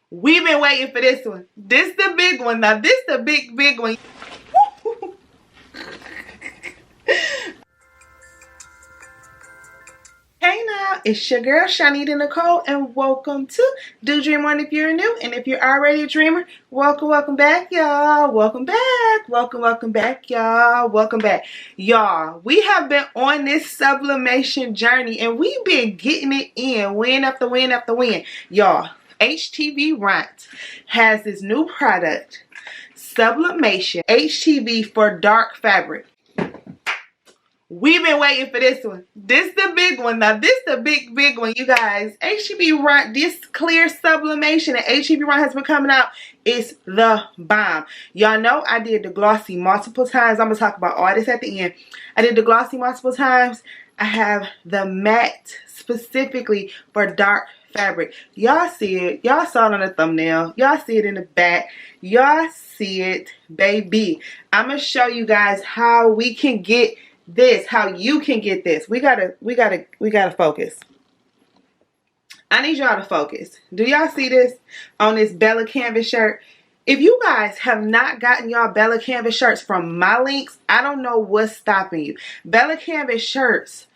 We've been waiting for this one. This the big one. Now this the big one. Hey now, it's your girl ChonitaNicole and welcome to Do Dream On if you're new, and if you're already a dreamer, welcome back y'all. Welcome back y'all. Welcome back. Y'all, we have been on this sublimation journey and we've been getting it in win after win after win. Y'all, HTV Rant has this new product, Sublimation HTV for dark fabric. We've been waiting for this one. This the big one. Now this the big one, you guys. HTV Run, this clear sublimation that HTV Run has been coming out is the bomb. Y'all know I did the glossy multiple times. I'm gonna talk about all this at the end. I did the glossy multiple times. I have the matte specifically for dark fabric. Y'all see it. Y'all saw it on the thumbnail. Y'all see it in the back. Y'all see it, baby. I'm gonna show you guys how we can get this, how you can get this. We gotta focus. I need y'all to focus. Do y'all see this on this BELLA+CANVAS shirt? If you guys have not gotten y'all BELLA+CANVAS shirts from my links, I don't know what's stopping you. BELLA+CANVAS shirts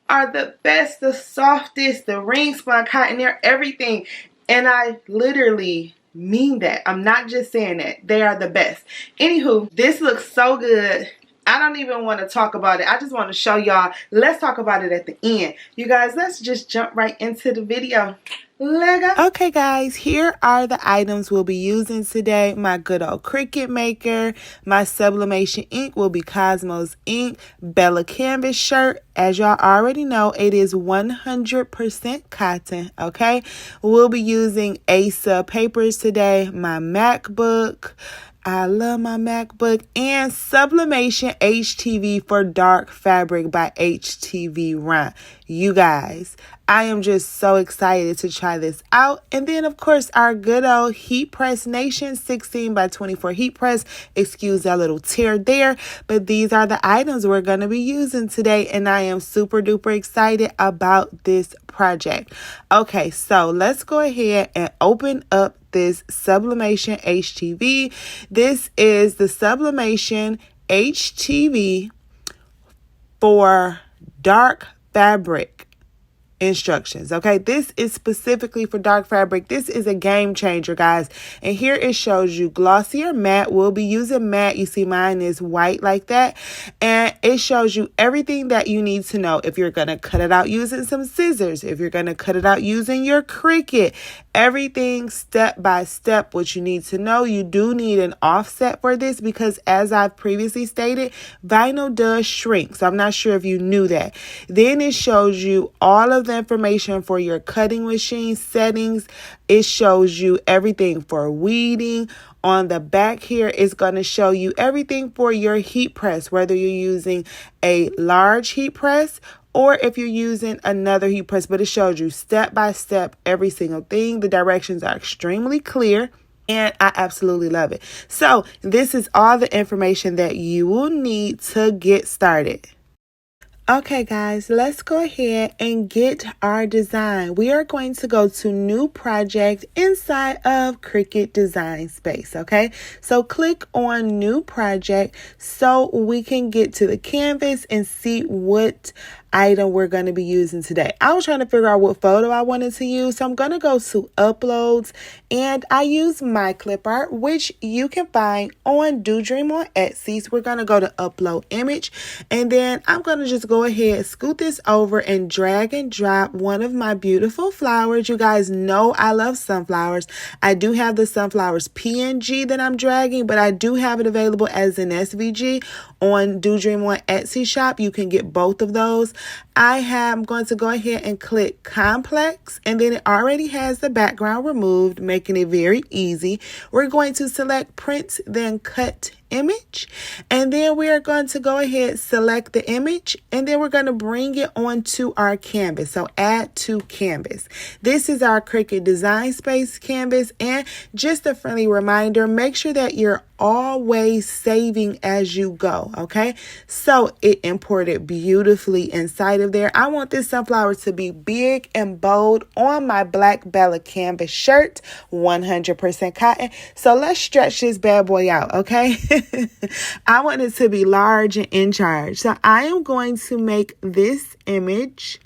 are the best, the softest, the ring-spun cotton, they're everything. And I literally mean that. I'm not just saying that. They are the best. Anywho, this looks so good. I don't even want to talk about it. I just want to show y'all. Let's talk about it at the end. You guys, let's just jump right into the video. Lego. Okay, guys, here are the items we'll be using today. My good old Cricut maker. My sublimation ink will be Cosmos ink. BELLA+CANVAS shirt. As y'all already know, it is 100% cotton, okay? We'll be using Asa papers today. My MacBook. I love my MacBook, and Sublimation HTV for dark fabric by HTV Run. You guys, I am just so excited to try this out. And then of course our good old heat press nation 16 by 24 heat press. Excuse that little tear there, but these are the items we're going to be using today, and I am super duper excited about this project. Okay, so let's go ahead and open up this Sublimation HTV. This is the Sublimation HTV for dark fabric instructions. Okay, this is specifically for dark fabric. This is a game changer, guys. And here it shows you glossy or matte. We'll be using matte. You see mine is white like that, and it shows you everything that you need to know. If you're going to cut it out using some scissors, if you're going to cut it out using your Cricut, everything step by step what you need to know. You do need an offset for this because, as I've previously stated, vinyl does shrink. So I'm not sure if you knew that. Then it shows you all of the information for your cutting machine settings. It shows you everything for weeding. On the back here, it's going to show you everything for your heat press, whether you're using a large heat press or if you're using another heat press, but it shows you step by step every single thing. The directions are extremely clear, and I absolutely love it. So this is all the information that you will need to get started. Okay, guys, let's go ahead and get our design. We are going to go to new project inside of Cricut design space. Okay, so click on new project so we can get to the canvas and see what item we're going to be using today. I was trying to figure out what photo I wanted to use, so I'm going to go to uploads, and I use my clip art, which you can find on Do Dream on Etsy. So we're going to go to upload image, and then I'm going to just go ahead, scoot this over and drag and drop one of my beautiful flowers. You guys know I love sunflowers. I do have the sunflowers PNG that I'm dragging, but I do have it available as an SVG on Do Dream on Etsy shop. You can get both of those. I'm going to go ahead and click complex, and then it already has the background removed, making it very easy. We're going to select print, then cut image. And then we are going to go ahead, select the image, and then we're going to bring it onto our canvas. So add to canvas. This is our Cricut Design Space canvas. And just a friendly reminder, make sure that you're always saving as you go, okay? So it imported beautifully inside of there. I want this sunflower to be big and bold on my black Bella canvas shirt, 100% cotton. So let's stretch this bad boy out, okay? I want it to be large and in charge. So I am going to make this image.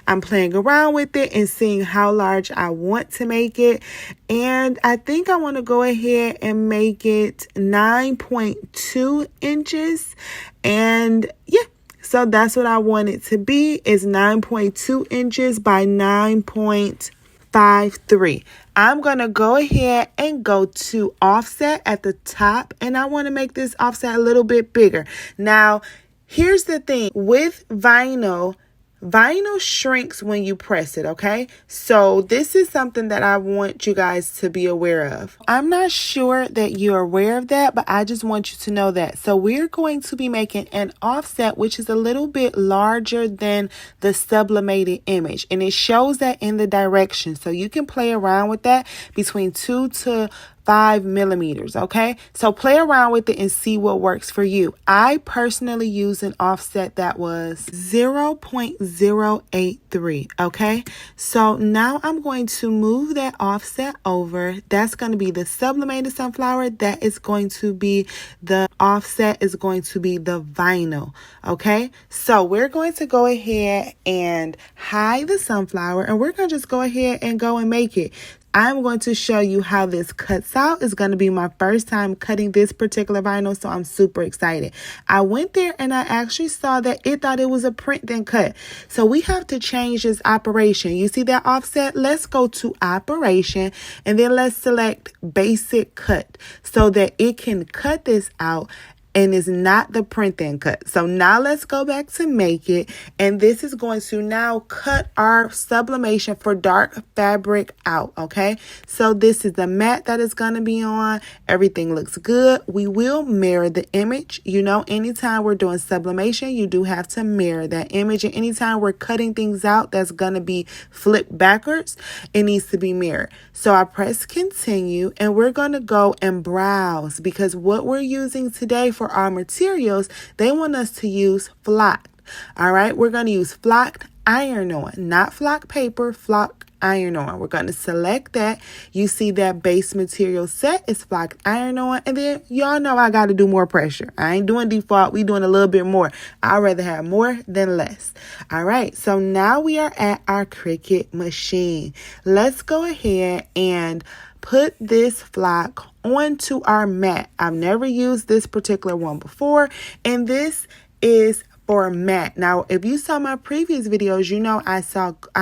I'm playing around with it and seeing how large I want to make it. And I think I want to go ahead and make it 9.2 inches. And yeah, so that's what I want it to be, is 9.2 inches by 9.53. I'm going to go ahead and go to offset at the top. And I want to make this offset a little bit bigger. Now, here's the thing with vinyl. Vinyl shrinks when you press it, okay? So this is something that I want you guys to be aware of. I'm not sure that you're aware of that, but I just want you to know that. So we're going to be making an offset, which is a little bit larger than the sublimated image. And it shows that in the direction. So you can play around with that between 2 to 5 millimeters, okay? So play around with it and see what works for you. I personally use an offset that was 0.083, okay? So now I'm going to move that offset over. That's going to be the sublimated sunflower. That is going to be the offset, is going to be the vinyl, okay? So we're going to go ahead and hide the sunflower, and we're going to just go ahead and go and make it. I'm going to show you how this cuts out. It's going to be my first time cutting this particular vinyl, so I'm super excited. I went there and I actually saw that it thought it was a print then cut. So we have to change this operation. You see that offset? Let's go to operation and then let's select basic cut so that it can cut this out and is not the print then cut. So now let's go back to make it. And this is going to now cut our sublimation for dark fabric out. Okay. So this is the mat that is going to be on. Everything looks good. We will mirror the image. You know, anytime we're doing sublimation, you do have to mirror that image. And anytime we're cutting things out that's going to be flipped backwards, it needs to be mirrored. So I press continue and we're going to go and browse, because what we're using today for our materials, they want us to use flocked. All right, we're going to use flocked iron-on, not flock paper, flock iron-on. We're going to select that. You see that base material set is flocked iron-on, and then y'all know I got to do more pressure. I ain't doing default. We doing a little bit more. I'd rather have more than less. All right, so now we are at our Cricut machine. Let's go ahead and put this flock onto our mat. I've never used this particular one before, and this is for matte. Now, if you saw my previous videos, you know I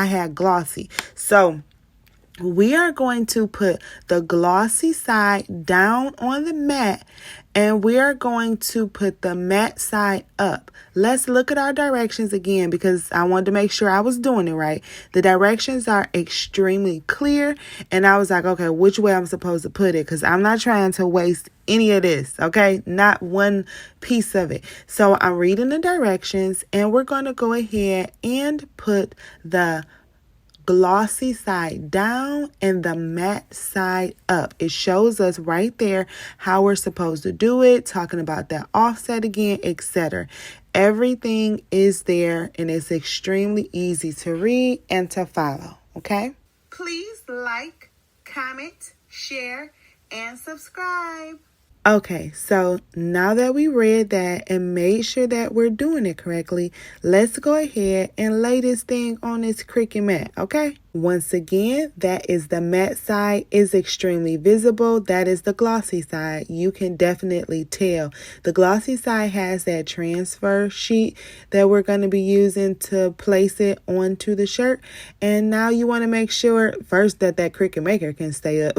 had glossy. So we are going to put the glossy side down on the mat, and we are going to put the matte side up. Let's look at our directions again, because I wanted to make sure I was doing it right. The directions are extremely clear, and I was like, okay, which way I'm supposed to put it? Because I'm not trying to waste any of this, okay? Not one piece of it. So I'm reading the directions, and we're going to go ahead and put the glossy side down and the matte side up. It shows us right there how we're supposed to do it, talking about that offset again, etc. Everything is there, and it's extremely easy to read and to follow, okay? Please like, comment, share, and subscribe. Okay, so now that we read that and made sure that we're doing it correctly, let's go ahead and lay this thing on this Cricut mat, okay? Once again, that is the matte side, is extremely visible. That is the glossy side. You can definitely tell. The glossy side has that transfer sheet that we're going to be using to place it onto the shirt. And now you want to make sure first that Cricut maker can stay up.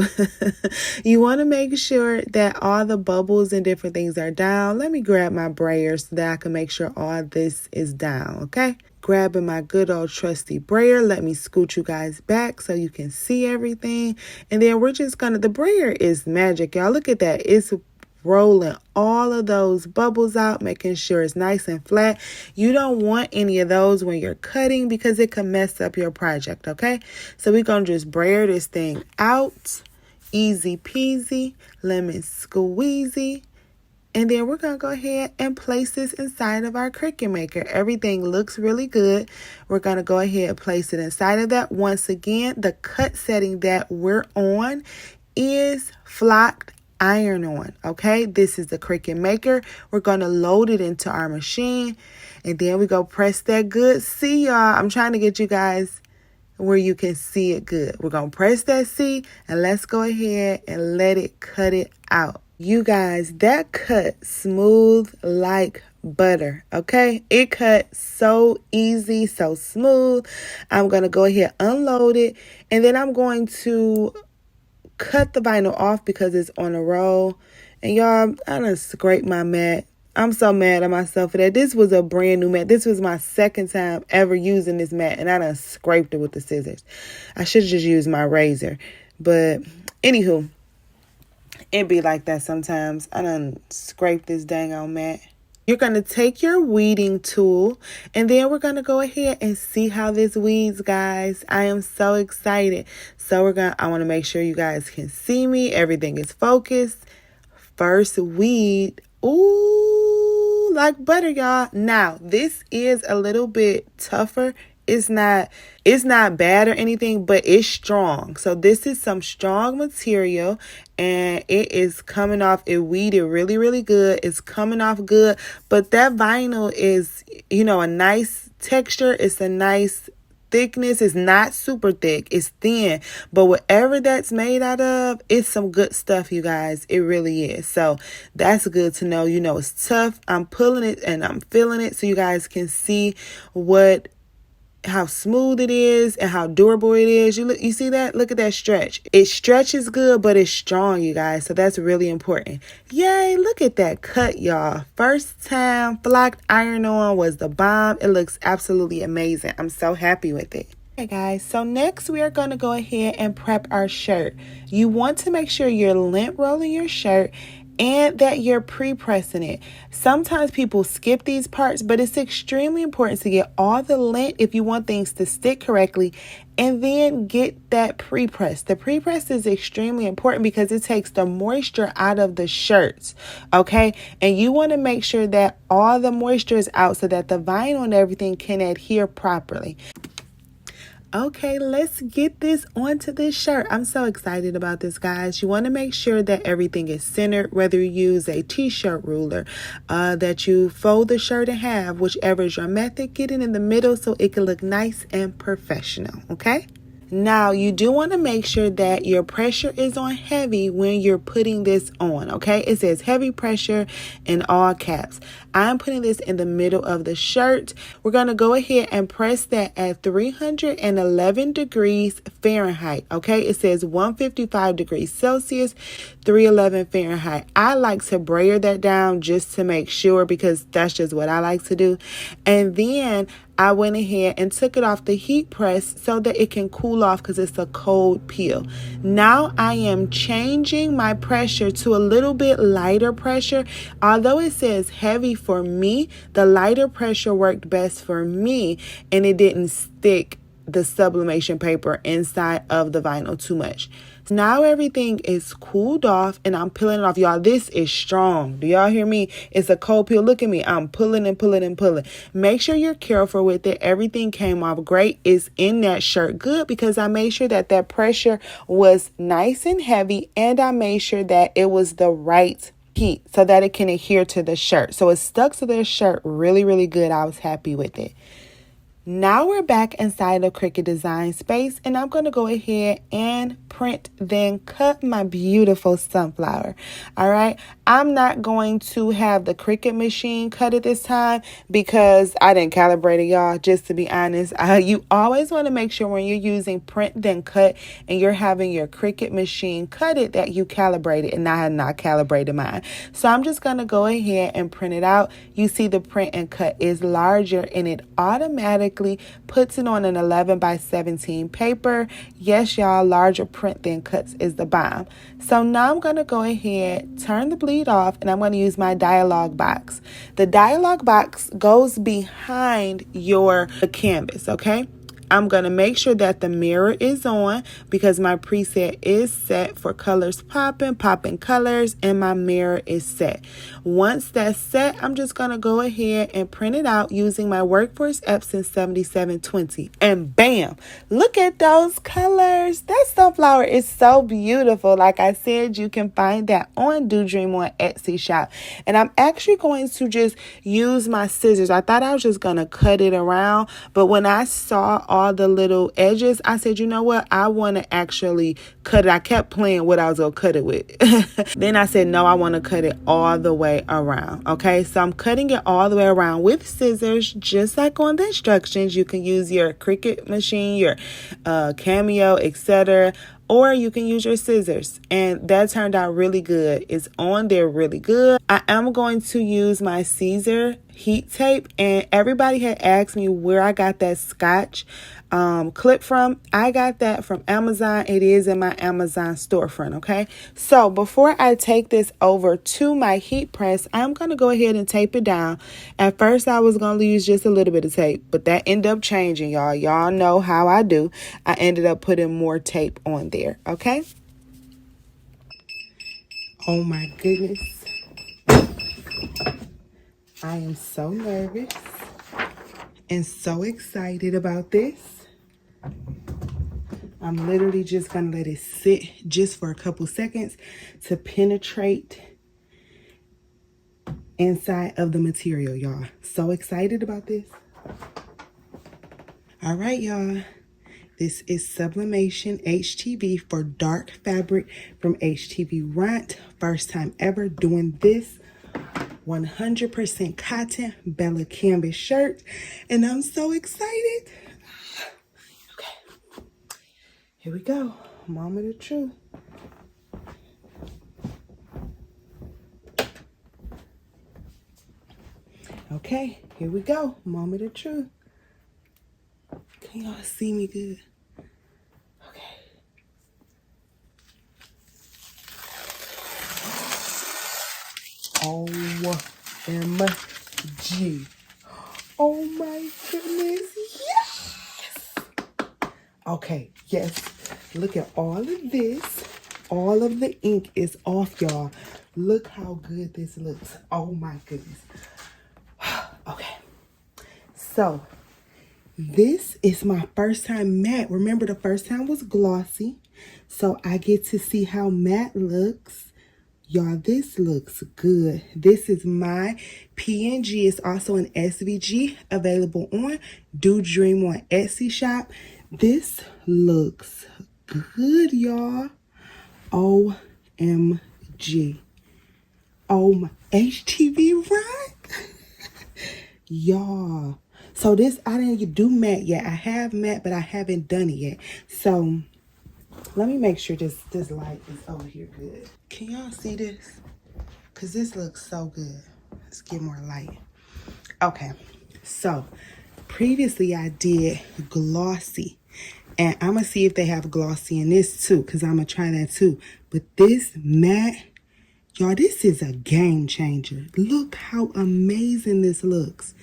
You want to make sure that all the bubbles and different things are down. Let me grab my brayer so that I can make sure all this is down, okay? Grabbing my good old trusty brayer. Let me scoot you guys back so you can see everything. And then we're just gonna, the brayer is magic, y'all. Look at that. It's rolling all of those bubbles out, making sure it's nice and flat. You don't want any of those when you're cutting because it can mess up your project, okay? So we're going to just braid this thing out. Easy peasy, lemon squeezy. And then we're going to go ahead and place this inside of our Cricut maker. Everything looks really good. We're going to go ahead and place it inside of that. Once again, the cut setting that we're on is flocked iron on, okay? This is the Cricut maker. We're going to load it into our machine. And then we go press that good C, y'all. I'm trying to get you guys where you can see it good. We're going to press that C and let's go ahead and let it cut it out. You guys, that cut smooth like butter, okay? It cut so easy, so smooth. I'm going to go ahead, unload it, and then I'm going to cut the vinyl off because it's on a roll. And y'all, I done scraped my mat. I'm so mad at myself for that. This was a brand new mat. This was my second time ever using this mat, and I done scraped it with the scissors. I should have just used my razor. But anywho, it be like that sometimes. I done scraped this dang on mat. You're going to take your weeding tool, and then we're going to go ahead and see how this weeds, guys. I am so excited. So I want to make sure you guys can see me. Everything is focused. First weed. Ooh, like butter, y'all. Now, this is a little bit tougher. It's not bad or anything, but it's strong. So this is some strong material, and it is coming off. It weeded really, really good. It's coming off good, but that vinyl is, a nice texture. It's a nice thickness. Is not super thick, it's thin, but whatever that's made out of, it's some good stuff, you guys. It really is. So that's good to know. It's tough. I'm pulling it and I'm feeling it so you guys can see how smooth it is and how durable it is. You see that? Look at that stretch. It stretches good, but it's strong, you guys. So that's really important. Yay, look at that cut, y'all. First time flocked iron on was the bomb. It looks absolutely amazing. I'm so happy with it. Okay, guys, so next we are going to go ahead and prep our shirt. You want to make sure you're lint rolling your shirt and that you're pre-pressing it. Sometimes people skip these parts, but it's extremely important to get all the lint if you want things to stick correctly, and then get that pre-press. The pre-press is extremely important because it takes the moisture out of the shirts, okay? And you want to make sure that all the moisture is out so that the vinyl and everything can adhere properly. Okay, let's get this onto this shirt. I'm so excited about this, guys. You want to make sure that everything is centered, whether you use a t-shirt ruler, that you fold the shirt in half, whichever is your method. Get it in the middle so it can look nice and professional, okay? Now, you do want to make sure that your pressure is on heavy when you're putting this on, okay? It says heavy pressure in all caps. I'm putting this in the middle of the shirt. We're going to go ahead and press that at 311 degrees Fahrenheit, okay? It says 155 degrees Celsius, 311 Fahrenheit. I like to brayer that down just to make sure because that's just what I like to do. And then I went ahead and took it off the heat press so that it can cool off because it's a cold peel. Now I am changing my pressure to a little bit lighter pressure. Although it says heavy for me, the lighter pressure worked best for me, and it didn't stick the sublimation paper inside of the vinyl too much. Now everything is cooled off and I'm peeling it off. Y'all, this is strong. Do y'all hear me? It's a cold peel. Look at me. I'm pulling and pulling and pulling. Make sure you're careful with it. Everything came off great. It's in that shirt good because I made sure that that pressure was nice and heavy, and I made sure that it was the right heat so that it can adhere to the shirt. So it stuck to the shirt really, really good. I was happy with it. Now we're back inside of Cricut Design Space, and I'm going to go ahead and print, then cut my beautiful sunflower. All right. I'm not going to have the Cricut machine cut it this time because I didn't calibrate it, y'all, just to be honest. You always want to make sure when you're using print, then cut, and you're having your Cricut machine cut it, that you calibrate it, and I had not calibrated mine. So I'm just going to go ahead and print it out. You see the print and cut is larger, and it automatically quickly, puts it on an 11 by 17 paper. Yes, y'all, larger print than cuts is the bomb. So now I'm going to go ahead, turn the bleed off, and I'm going to use my dialog box. The dialog box goes behind your canvas, okay? I'm going to make sure that the mirror is on because my preset is set for colors popping colors, and my mirror is set. Once that's set, I'm just going to go ahead and print it out using my Workforce Epson 7720. And bam, look at those colors. That sunflower is so beautiful. Like I said, you can find that on Do Dream on Etsy shop. And I'm actually going to just use my scissors. I thought I was just going to cut it around, but when I saw all the little edges, I said, you know what, I want to actually cut it. I kept playing what I was gonna cut it with. Then I said, no, I want to cut it all the way around. Okay, so I'm cutting it all the way around with scissors, just like on the instructions. You can use your Cricut machine, your Cameo, etc., or you can use your scissors, and that turned out really good. It's on there really good. I am going to use my Caesar heat tape, and everybody had asked me where I got that Scotch clip from. I got that from Amazon. It is in my Amazon storefront. Okay, so before I take this over to my heat press, I'm going to go ahead and tape it down. At first I was going to use just a little bit of tape, but that ended up changing, y'all know how I do. I ended up putting more tape on there. Okay, oh my goodness, I am so nervous and so excited about this. I'm literally just going to let it sit just for a couple seconds to penetrate inside of the material, y'all. So excited about this. All right, y'all. This is Sublimation HTV for dark fabric from HTV Rant. First time ever doing this. 100% cotton Bella canvas shirt. And I'm so excited. Okay. Here we go. Moment of truth. Okay, here we go. Moment of truth. Can y'all see me good? Okay. OMG. Oh my goodness. Yes. Okay, yes. Look at all of this. All of the ink is off, y'all. Look how good this looks. Oh my goodness. Okay. So, this is my first time matte. Remember, the first time was glossy. So, I get to see how matte looks. Y'all, this looks good. This is my PNG. It's also an SVG available on Do Dream on Etsy shop. This looks good, y'all. OMG. Oh my, HTV right? Y'all. So this, I didn't do matte yet. I have matte, but I haven't done it yet. So let me make sure this light is over here good. Can y'all see this? Because this looks so good. Let's get more light. Okay. So previously I did glossy. And I'm going to see if they have glossy in this too, because I'm going to try that too. But this matte, y'all, this is a game changer. Look how amazing this looks.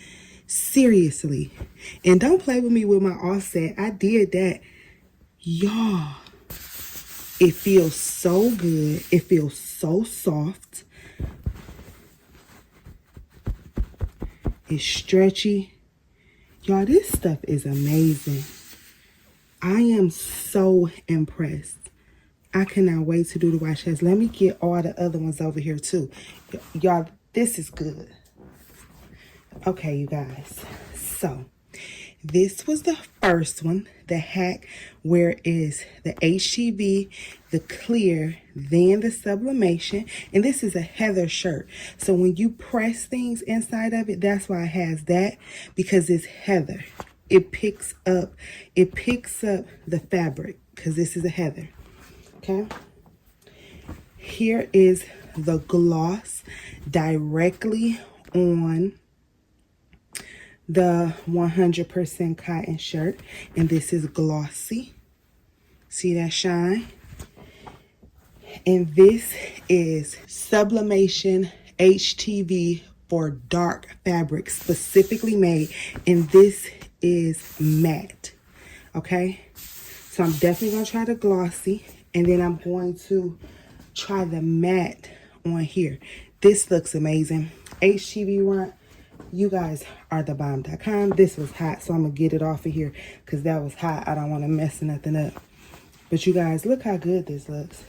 Seriously. And don't play with me with my offset. I did that. Y'all, it feels so good. It feels so soft. It's stretchy. Y'all, this stuff is amazing. I am so impressed. I cannot wait to do the wash test. Let me get all the other ones over here too. Y'all, this is good. Okay, you guys. So, this was the first one, the hack, where is the HTV, the clear, then the sublimation. And this is a heather shirt. So when you press things inside of it, that's why it has that, because it's heather. It picks up the fabric, because this is a heather. Okay. Here is the gloss directly on the 100% cotton shirt, and this is glossy. See that shine? And this is Sublimation HTV for dark fabric, specifically made, and this is matte. Okay, so I'm definitely gonna try the glossy, and then I'm going to try the matte on here. This looks amazing. HTV run, you guys are the bomb.com. This was hot, so I'm gonna get it off of here because that was hot. I don't want to mess nothing up. But you guys, look how good this looks.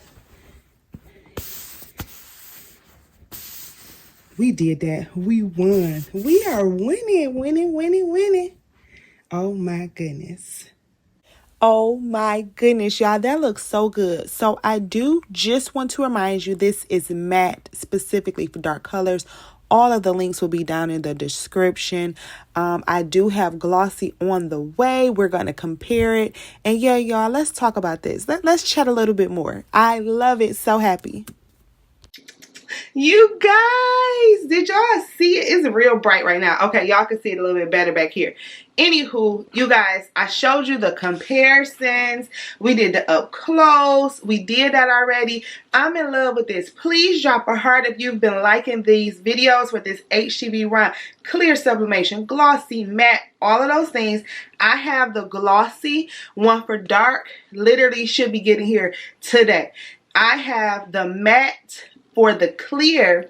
We did that. We won. We are winning, winning, winning, winning. Oh my goodness. Oh my goodness, y'all, that looks so good. So I do just want to remind you, this is matte, specifically for dark colors. All of the links will be down in the description. I do have glossy on the way. We're going to compare it. And yeah, y'all, let's talk about this. Let's chat a little bit more. I love it. So happy. You guys, did y'all see it? It's real bright right now. Okay, y'all can see it a little bit better back here. Anywho, you guys, I showed you the comparisons. We did the up close. We did that already. I'm in love with this. Please drop a heart if you've been liking these videos with this HTV run. Clear sublimation, glossy, matte, all of those things. I have the glossy one for dark. Literally should be getting here today. I have the matte for the clear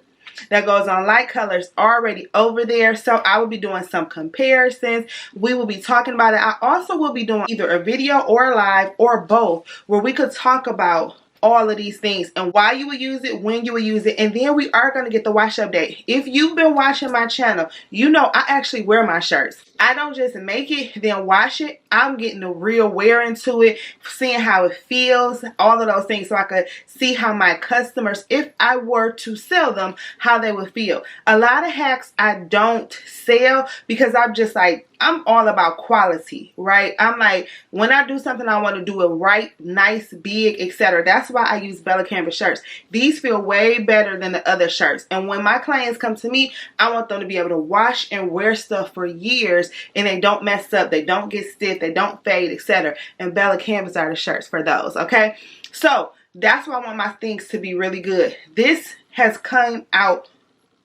that goes on light colors already over there. So I will be doing some comparisons. We will be talking about it. I also will be doing either a video or a live or both where we could talk about all of these things and why you would use it, when you would use it, and then we are going to get the wash update. If you've been watching my channel, you know I actually wear my shirts. I don't just make it, then wash it. I'm getting the real wear into it, seeing how it feels, all of those things, so I could see how my customers, if I were to sell them, how they would feel. A lot of hacks I don't sell because I'm just like, I'm all about quality, right? I'm like, when I do something, I want to do it right, nice, big, etc. That's why I use BELLA+CANVAS shirts. These feel way better than the other shirts. And when my clients come to me, I want them to be able to wash and wear stuff for years and they don't mess up, they don't get stiff, they don't fade, etc. And BELLA+CANVAS are the shirts for those, okay? So that's why I want my things to be really good. This has come out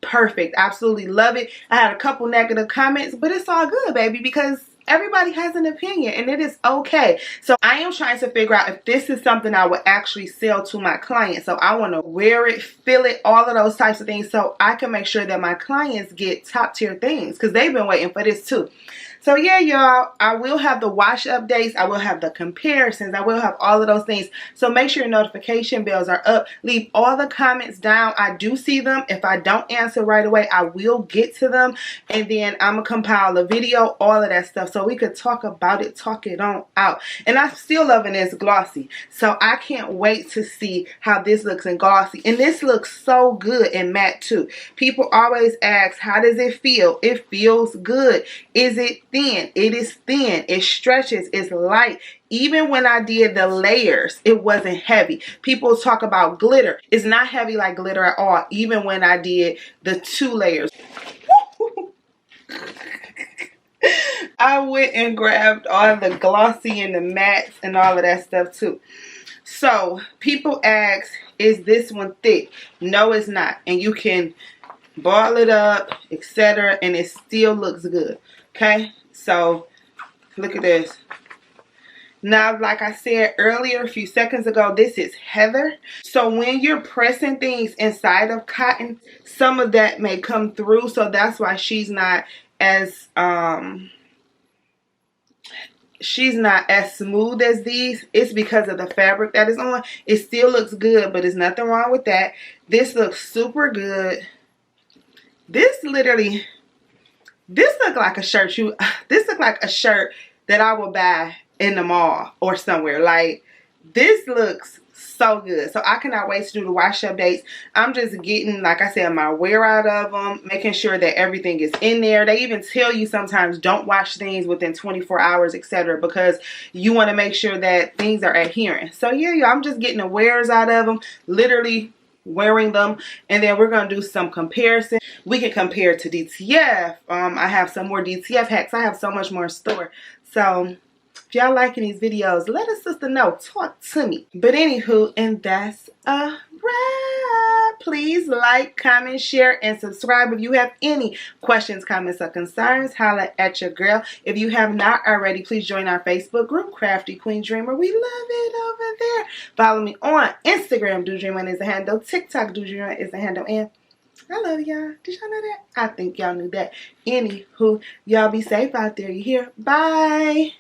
perfect. Absolutely love it. I had a couple negative comments, but it's all good, baby, because everybody has an opinion and it is okay. So I am trying to figure out if this is something I would actually sell to my clients. So I want to wear it, feel it, all of those types of things, so I can make sure that my clients get top tier things because they've been waiting for this too. So yeah, y'all, I will have the wash updates. I will have the comparisons. I will have all of those things. So make sure your notification bells are up. Leave all the comments down. I do see them. If I don't answer right away, I will get to them. And then I'm going to compile a video, all of that stuff, so we could talk about it, talk it on out. And I'm still loving this glossy. So I can't wait to see how this looks in glossy. And this looks so good in matte too. People always ask, how does it feel? It feels good. Is it thin? It is thin. It stretches. It's light. Even when I did the layers, it wasn't heavy. People talk about glitter. It's not heavy like glitter at all, even when I did the 2 layers. I went and grabbed all the glossy and the mattes and all of that stuff too. So people ask, is this one thick? No, it's not. And you can ball it up, etc. and it still looks good. Okay, so look at this. Now, like I said earlier, a few seconds ago, this is heather. So when you're pressing things inside of cotton, some of that may come through. So that's why she's not as smooth as these. It's because of the fabric that is on. It still looks good, but there's nothing wrong with that. This looks super good. This literally, this look like a shirt this look like a shirt that I would buy in the mall or somewhere. Like, this looks so good. So I cannot wait to do the wash updates. I'm just getting, like I said, my wear out of them, making sure that everything is in there. They even tell you sometimes don't wash things within 24 hours, etc., because you want to make sure that things are adherent. So yeah, I'm just getting the wears out of them. Literally wearing them, and then we're going to do some comparison. We can compare to DTF. I have some more DTF hacks. I have so much more in store. So if y'all liking these videos, let a sister know. Talk to me. But anywho, and that's a wrap. Please like, comment, share, and subscribe. If you have any questions, comments, or concerns, holla at your girl. If you have not already, please join our Facebook group, Crafty Queen Dreamer. We love it over there. Follow me on Instagram, Do Dream On is the handle. TikTok, Do Dream On is the handle. And I love y'all. Did y'all know that? I think y'all knew that. Anywho, y'all be safe out there. You hear? Bye.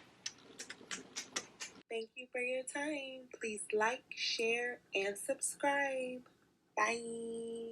Thank you for your time. Please like, share, and subscribe. Bye.